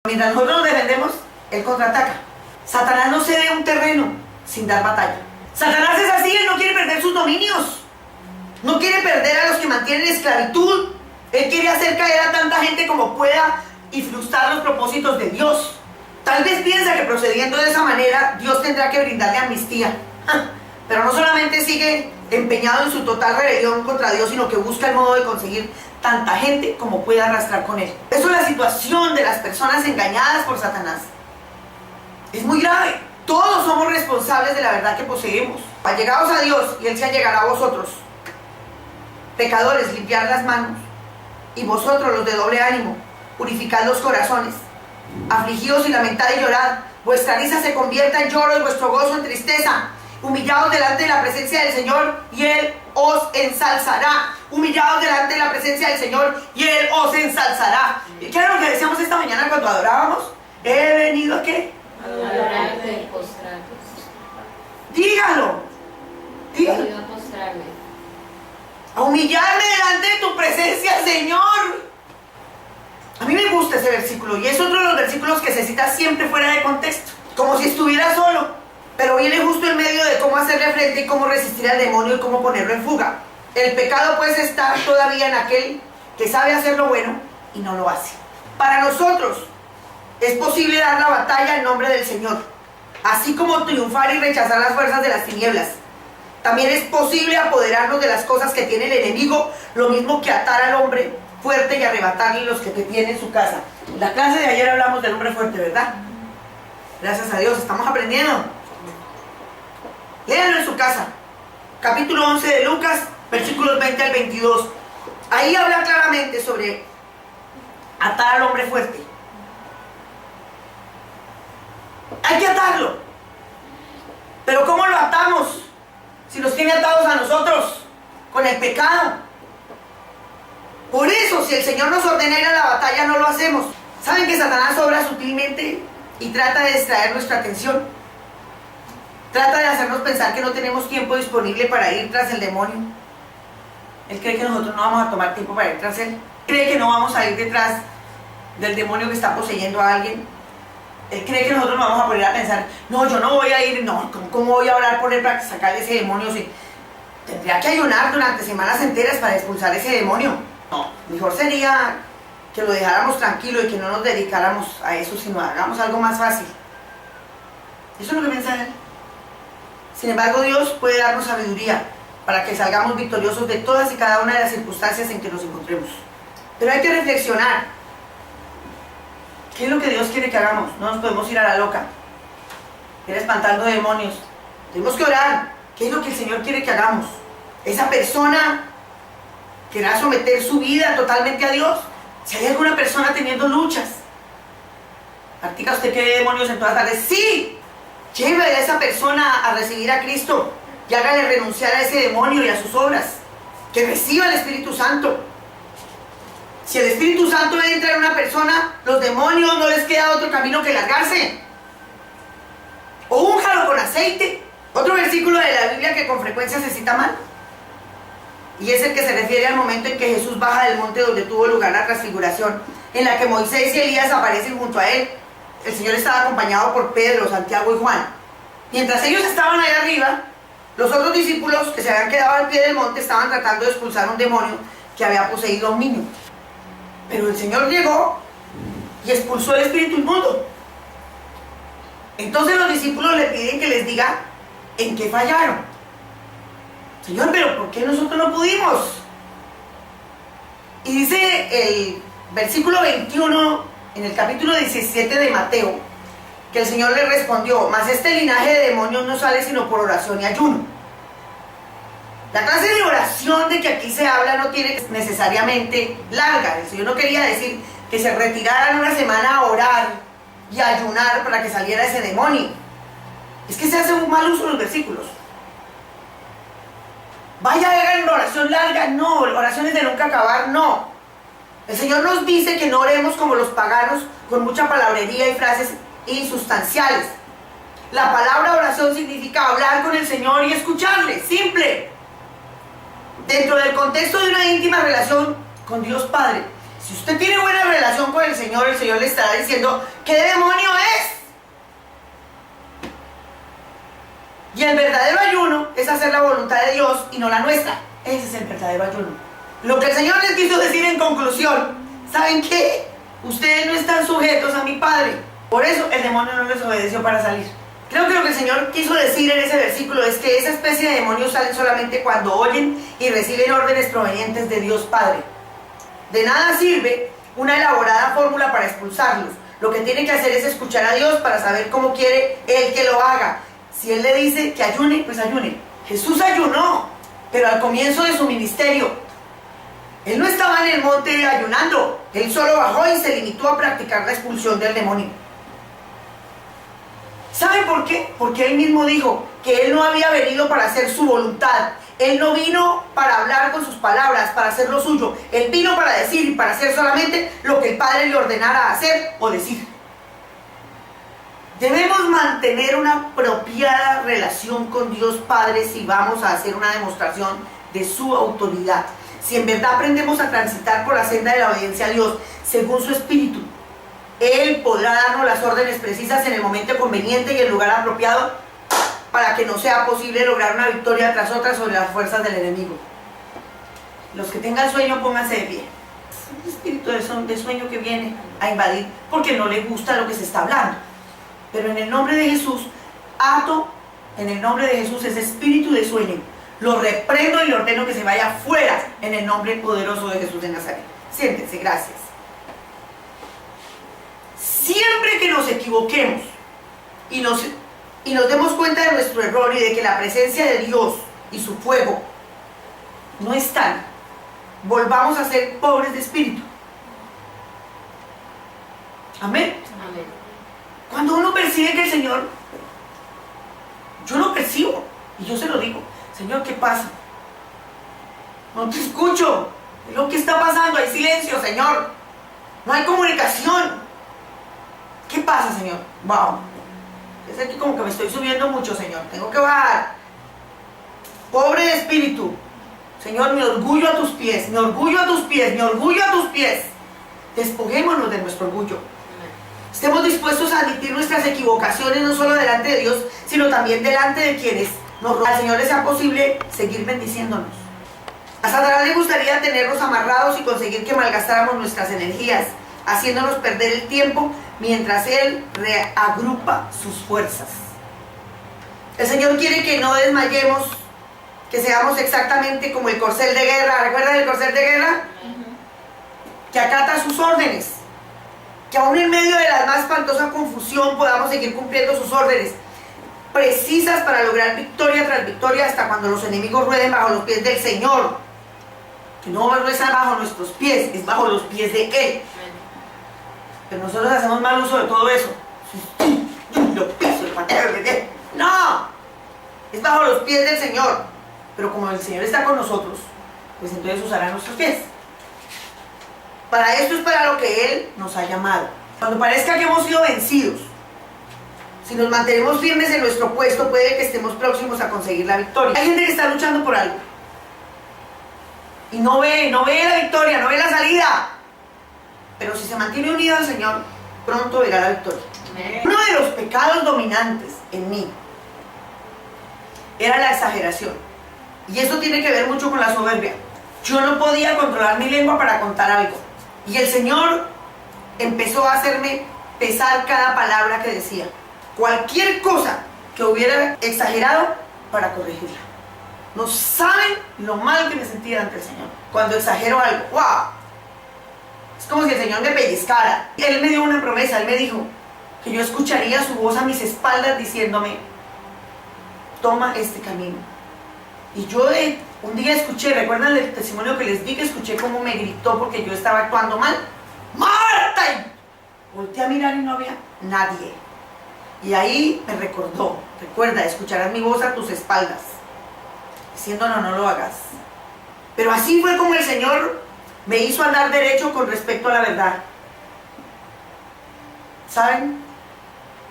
Mientras nosotros nos defendemos, él contraataca. Satanás no cede un terreno sin dar batalla. Satanás es así, él no quiere perder sus dominios. No quiere perder a los que mantienen esclavitud. Él quiere hacer caer a tanta gente como pueda y frustrar los propósitos de Dios. Tal vez piensa que procediendo de esa manera, Dios tendrá que brindarle amnistía. Pero no solamente sigue empeñado en su total rebelión contra Dios, sino que busca el modo de conseguir tanta gente como pueda arrastrar con él. Eso es la situación de las personas engañadas por Satanás. Es muy grave. Todos somos responsables de la verdad que poseemos. Allegaos a Dios y Él se allegará a vosotros. Pecadores, limpiad las manos. Y vosotros, los de doble ánimo, purificad los corazones. Afligidos y lamentad y llorad. Vuestra risa se convierta en lloro y vuestro gozo en tristeza. Humillaos delante de la presencia del Señor y Él os ensalzará. Humillaos delante de la presencia del Señor y Él os ensalzará. ¿Qué era lo que decíamos esta mañana cuando adorábamos? He venido ¿a qué? A adorarte y postrarte. Dígalo. Dígalo. A postrarme. A humillarme delante de tu presencia, Señor. A mí me gusta ese versículo y es otro de los versículos que se cita siempre fuera de contexto, como si estuviera solo. Pero viene justo en medio de cómo hacerle frente y cómo resistir al demonio y cómo ponerlo en fuga. El pecado pues está todavía en aquel que sabe hacer lo bueno y no lo hace. Para nosotros es posible dar la batalla en nombre del Señor, así como triunfar y rechazar las fuerzas de las tinieblas. También es posible apoderarnos de las cosas que tiene el enemigo, lo mismo que atar al hombre fuerte y arrebatarle los que te tiene en su casa. En la clase de ayer hablamos del hombre fuerte, ¿verdad? Gracias a Dios, estamos aprendiendo. Léanlo en su casa. Capítulo 11 de Lucas, versículos 20 al 22. Ahí habla claramente sobre atar al hombre fuerte. Hay que atarlo. Pero ¿cómo lo atamos? Si nos tiene atados a nosotros con el pecado. Por eso, si el Señor nos ordena ir a la batalla, no lo hacemos. ¿Saben que Satanás obra sutilmente y trata de distraer nuestra atención? Trata de hacernos pensar que no tenemos tiempo disponible para ir tras el demonio. Él cree que nosotros no vamos a tomar tiempo para ir tras él. Cree que no vamos a ir detrás del demonio que está poseyendo a alguien. Él cree que nosotros nos vamos a poner a pensar, no, yo no voy a ir, no, ¿cómo voy a orar por él para sacarle ese demonio? Sí, tendría que ayunar durante semanas enteras para expulsar ese demonio. No, mejor sería que lo dejáramos tranquilo y que no nos dedicáramos a eso, sino hagamos algo más fácil. Eso es lo que piensa él. Sin embargo, Dios puede darnos sabiduría para que salgamos victoriosos de todas y cada una de las circunstancias en que nos encontremos. Pero hay que reflexionar. ¿Qué es lo que Dios quiere que hagamos? No nos podemos ir a la loca, ir espantando demonios. Tenemos que orar. ¿Qué es lo que el Señor quiere que hagamos? Esa persona querrá someter su vida totalmente a Dios. Si hay alguna persona teniendo luchas, ¿practica usted que hay demonios en todas partes? ¡Sí! Lleve a esa persona a recibir a Cristo y hágale renunciar a ese demonio y a sus obras. Que reciba el Espíritu Santo. Si el Espíritu Santo entra en una persona, los demonios no les queda otro camino que largarse. O únjalo con aceite. Otro versículo de la Biblia que con frecuencia se cita mal. Y es el que se refiere al momento en que Jesús baja del monte donde tuvo lugar la transfiguración, en la que Moisés y Elías aparecen junto a él. El Señor estaba acompañado por Pedro, Santiago y Juan. Mientras ellos estaban allá arriba, los otros discípulos que se habían quedado al pie del monte estaban tratando de expulsar un demonio que había poseído a un niño. Pero el Señor llegó y expulsó el espíritu inmundo. Entonces los discípulos le piden que les diga en qué fallaron. Señor, pero ¿por qué nosotros no pudimos? Y dice el versículo 21 en el capítulo 17 de Mateo, que el Señor le respondió, mas este linaje de demonios no sale sino por oración y ayuno. La clase de oración de que aquí se habla no tiene necesariamente larga. El Señor no quería decir que se retiraran una semana a orar y a ayunar para que saliera ese demonio. Es que se hace un mal uso de los versículos. Vaya, hagan una oración larga, no. Oraciones de nunca acabar, no. El Señor nos dice que no oremos como los paganos con mucha palabrería y frases insustanciales. La palabra oración significa hablar con el Señor y escucharle, simple. Dentro del contexto de una íntima relación con Dios Padre, Si usted tiene buena relación con el Señor le estará diciendo, ¿qué demonio es? Y el verdadero ayuno es hacer la voluntad de Dios y no la nuestra. Ese es el verdadero ayuno. Lo que el Señor les quiso decir en conclusión, ¿saben qué? Ustedes no están sujetos a mi Padre. Por eso el demonio no les obedeció para salir. Creo que lo que el Señor quiso decir en ese versículo es que esa especie de demonios salen solamente cuando oyen y reciben órdenes provenientes de Dios Padre. De nada sirve una elaborada fórmula para expulsarlos. Lo que tiene que hacer es escuchar a Dios para saber cómo quiere Él que lo haga. Si Él le dice que ayune, pues ayune. Jesús ayunó, pero al comienzo de su ministerio. Él no estaba en el monte ayunando. Él solo bajó y se limitó a practicar la expulsión del demonio. ¿Saben por qué? Porque Él mismo dijo que Él no había venido para hacer su voluntad. Él no vino para hablar con sus palabras, para hacer lo suyo. Él vino para decir y para hacer solamente lo que el Padre le ordenara hacer o decir. Debemos mantener una apropiada relación con Dios Padre si vamos a hacer una demostración de su autoridad. Si en verdad aprendemos a transitar por la senda de la obediencia a Dios según su espíritu, Él podrá darnos las órdenes precisas en el momento conveniente y el lugar apropiado para que no sea posible lograr una victoria tras otra sobre las fuerzas del enemigo. Los que tengan sueño, pónganse de pie. Es un espíritu de sueño que viene a invadir porque no le gusta lo que se está hablando. Pero en el nombre de Jesús, ato en el nombre de Jesús ese espíritu de sueño. Lo reprendo y le ordeno que se vaya fuera en el nombre poderoso de Jesús de Nazaret. Siéntense, gracias. Siempre que nos equivoquemos y nos demos cuenta de nuestro error y de que la presencia de Dios y su fuego no están, volvamos a ser pobres de espíritu. Amén. Amén. Cuando uno percibe que el Señor, yo lo percibo y yo se lo digo, Señor, ¿qué pasa? No te escucho. Lo que está pasando, hay silencio, Señor. No hay comunicación. ¿Qué pasa, Señor? Wow. Es aquí como que me estoy subiendo mucho, Señor. Tengo que bajar. Pobre de espíritu. Señor, me orgullo a tus pies. Me orgullo a tus pies. Me orgullo a tus pies. Despojémonos de nuestro orgullo. Estemos dispuestos a admitir nuestras equivocaciones no solo delante de Dios, sino también delante de quienes nos rodean. Al Señor le sea posible seguir bendiciéndonos. A Satanás le gustaría tenernos amarrados y conseguir que malgastáramos nuestras energías, haciéndonos perder el tiempo mientras Él reagrupa sus fuerzas. El Señor quiere que no desmayemos, que seamos exactamente como el corcel de guerra. ¿Recuerdan el corcel de guerra? Que acata sus órdenes. Que aún en medio de la más espantosa confusión podamos seguir cumpliendo sus órdenes precisas para lograr victoria tras victoria hasta cuando los enemigos rueden bajo los pies del Señor. Que no es bajo nuestros pies, es bajo los pies de Él. Pero nosotros hacemos mal uso de todo eso. Lo piso, el pateo, no, es bajo los pies del Señor. Pero como el Señor está con nosotros, pues entonces usará nuestros pies. Para esto es para lo que Él nos ha llamado. Cuando parezca que hemos sido vencidos, si nos mantenemos firmes en nuestro puesto, puede que estemos próximos a conseguir la victoria. Hay gente que está luchando por algo y no ve la victoria, no ve la salida. Pero si se mantiene unido al Señor, pronto verá la victoria. Uno de los pecados dominantes en mí era la exageración. Y eso tiene que ver mucho con la soberbia. Yo no podía controlar mi lengua para contar algo. Y el Señor empezó a hacerme pesar cada palabra que decía. Cualquier cosa que hubiera exagerado para corregirla. No saben lo mal que me sentía ante el Señor cuando exagero algo. ¡Wow! Es como si el Señor me pellizcara. Él me dio una promesa. Él me dijo que yo escucharía su voz a mis espaldas diciéndome: toma este camino. Y yo un día escuché, ¿recuerdan el testimonio que les di? Que escuché cómo me gritó porque yo estaba actuando mal. ¡Marta! Y volteé a mirar y no había nadie. Y ahí me recordó: recuerda, escucharás mi voz a tus espaldas diciendo no lo hagas. Pero así fue como el Señor me hizo andar derecho con respecto a la verdad. ¿Saben?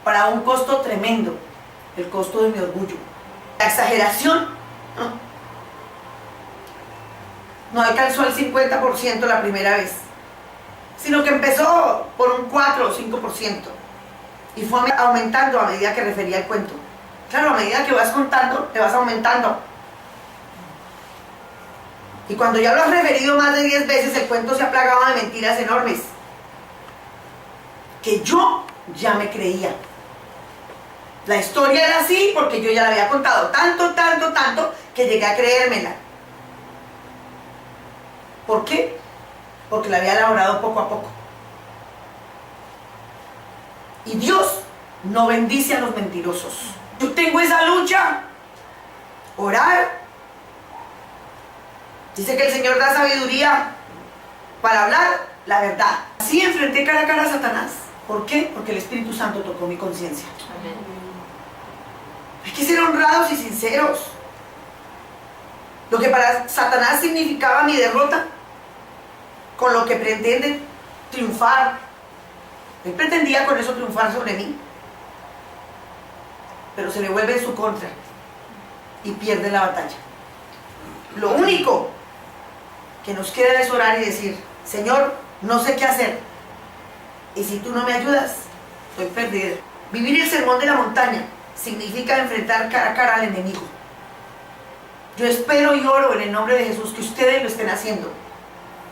Para un costo tremendo, el costo de mi orgullo. La exageración no alcanzó el 50% la primera vez. sino que empezó por un 4 o 5% y fue aumentando a medida que refería el cuento. Claro, a medida que vas contando, te vas aumentando. Y cuando ya lo has referido más de 10 veces, el cuento se ha plagado de mentiras enormes que yo ya me creía. La historia era así porque yo ya la había contado tanto, que llegué a creérmela. ¿Por qué? Porque la había elaborado poco a poco. Y Dios no bendice a los mentirosos. Yo tengo esa lucha. Orar. Dice que el Señor da sabiduría para hablar la verdad. Así enfrenté cara a cara a Satanás. ¿Por qué? Porque el Espíritu Santo tocó mi conciencia. Hay que ser honrados y sinceros. Lo que para Satanás significaba mi derrota, con lo que pretende triunfar. Él pretendía con eso triunfar sobre mí, pero se le vuelve en su contra y pierde la batalla. Lo único que nos queda es orar y decir: Señor, no sé qué hacer, y si tú no me ayudas, estoy perdido. Vivir el sermón de la montaña significa enfrentar cara a cara al enemigo. Yo espero y oro en el nombre de Jesús que ustedes lo estén haciendo.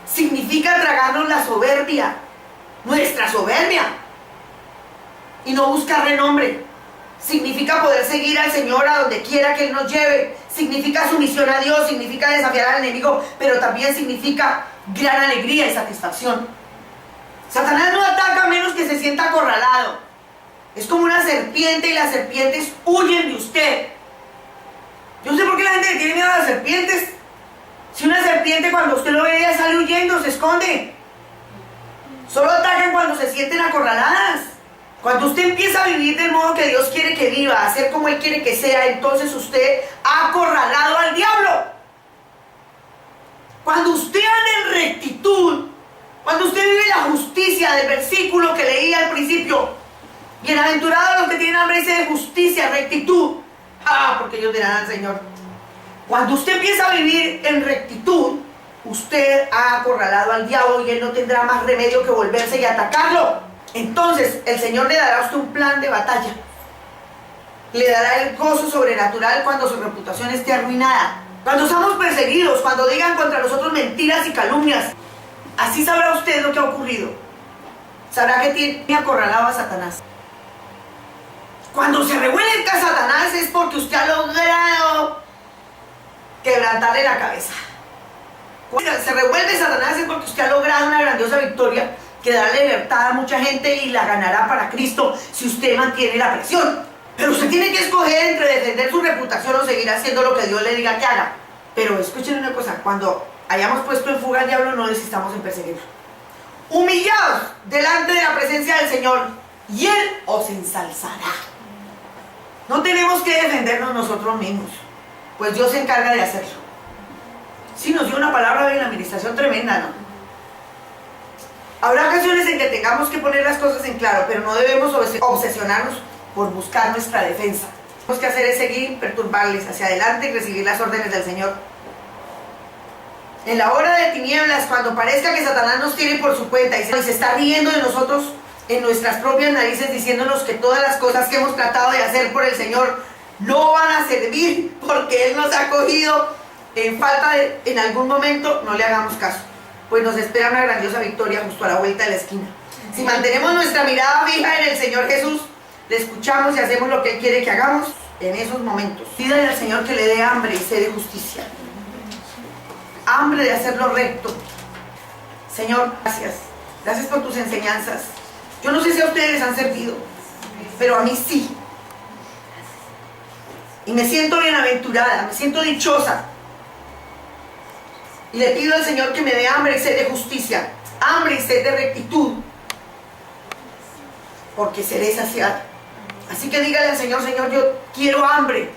Significa tragarnos la soberbia, nuestra soberbia, y no buscar renombre. Significa poder seguir al Señor a donde quiera que Él nos lleve. Significa sumisión a Dios, significa desafiar al enemigo, pero también significa gran alegría y satisfacción. Satanás no ataca a menos que se sienta acorralado. Es como una serpiente y las serpientes huyen de usted. Yo no sé por qué la gente le tiene miedo a las serpientes. Si una serpiente cuando usted lo ve, ella sale huyendo, se esconde. Solo atacan cuando se sienten acorraladas. Cuando usted empieza a vivir del modo que Dios quiere que viva, a ser como Él quiere que sea, entonces usted ha acorralado al diablo. Cuando usted anda en rectitud, cuando usted vive la justicia del versículo que leía al principio, bienaventurados los que tienen hambre y sed de justicia, rectitud, porque ellos dirán al Señor. Cuando usted empieza a vivir en rectitud, usted ha acorralado al diablo y él no tendrá más remedio que volverse y atacarlo. Entonces el Señor le dará a usted un plan de batalla. Le dará el gozo sobrenatural cuando su reputación esté arruinada, cuando estamos perseguidos, cuando digan contra nosotros mentiras y calumnias. Así sabrá usted lo que ha ocurrido. Sabrá que tiene acorralado a Satanás. Cuando se revuelca Satanás es porque usted ha logrado quebrantarle la cabeza. Cuando se revuelve Satanás es porque usted ha logrado una grandiosa victoria que dará libertad a mucha gente y la ganará para Cristo si usted mantiene la presión. Pero usted tiene que escoger entre defender su reputación o seguir haciendo lo que Dios le diga que haga. Pero escuchen una cosa: cuando hayamos puesto en fuga al diablo, no desistamos en perseguirlo. Humillados delante de la presencia del Señor y Él os ensalzará. No tenemos que defendernos nosotros mismos, pues Dios se encarga de hacerlo. Sí, nos dio una palabra de la administración tremenda, ¿no? Habrá ocasiones en que tengamos que poner las cosas en claro, pero no debemos obsesionarnos por buscar nuestra defensa. Lo que tenemos que hacer es seguir, perturbarles hacia adelante y recibir las órdenes del Señor. En la hora de tinieblas, cuando parezca que Satanás nos tiene por su cuenta y se está riendo de nosotros en nuestras propias narices, diciéndonos que todas las cosas que hemos tratado de hacer por el Señor no van a servir porque Él nos ha cogido en falta en algún momento, no le hagamos caso, pues nos espera una grandiosa victoria justo a la vuelta de la esquina. Si mantenemos nuestra mirada fija en el Señor Jesús, le escuchamos y hacemos lo que Él quiere que hagamos en esos momentos. Pídale al Señor que le dé hambre y sed de justicia, hambre de hacer lo recto. Señor, gracias. Gracias por tus enseñanzas. Yo no sé si a ustedes les han servido, pero a mí sí. Y me siento bienaventurada, me siento dichosa. Y le pido al Señor que me dé hambre y sed de justicia, hambre y sed de rectitud, porque seré saciada. Así que dígale al Señor: Señor, yo quiero hambre.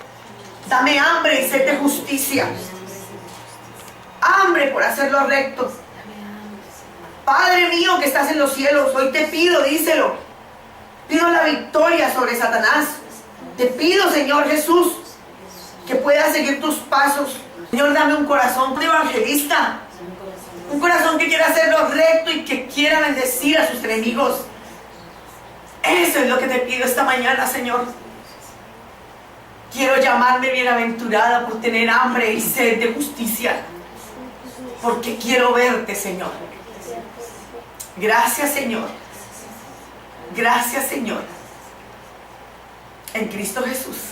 Dame hambre y sed de justicia. Hambre por hacer lo recto. Padre mío que estás en los cielos, hoy te pido, díselo. Pido la victoria sobre Satanás. Te pido, Señor Jesús, que pueda seguir tus pasos. Señor, dame un corazón de evangelista, Un corazón que quiera hacer lo recto y que quiera bendecir a sus enemigos. Eso es lo que te pido esta mañana, Señor. Quiero llamarme bienaventurada por tener hambre y sed de justicia, porque quiero verte, Señor. Gracias, Señor. Gracias, Señor. En Cristo Jesús.